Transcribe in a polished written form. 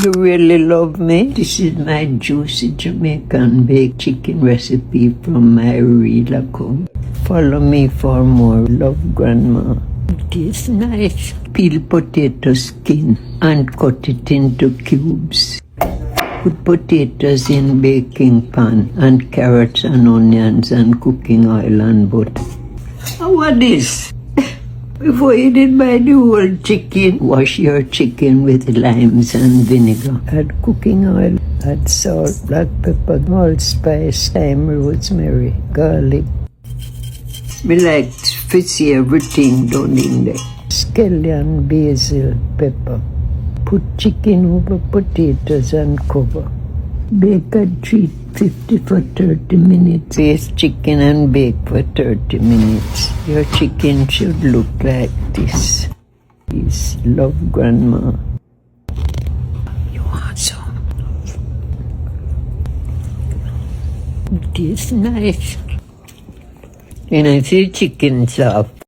You really love me? This is my juicy Jamaican baked chicken recipe from my real account. Follow me for more. Love, Grandma. It is nice. Peel potato skin and cut it into cubes. Put potatoes in baking pan and carrots and onions and cooking oil and butter. What is? Before you did buy the whole chicken, wash your chicken with limes and vinegar. Add cooking oil, add salt, black pepper, allspice, thyme, rosemary, garlic. Me like to see everything done in there. Scallion, basil, pepper. Put chicken over potatoes and cover. Bake at 350 for 30 minutes. Baste chicken and bake for 30 minutes. Your chicken should look like this. Please, love, Grandma. You want some? It is nice. And I see chicken soft.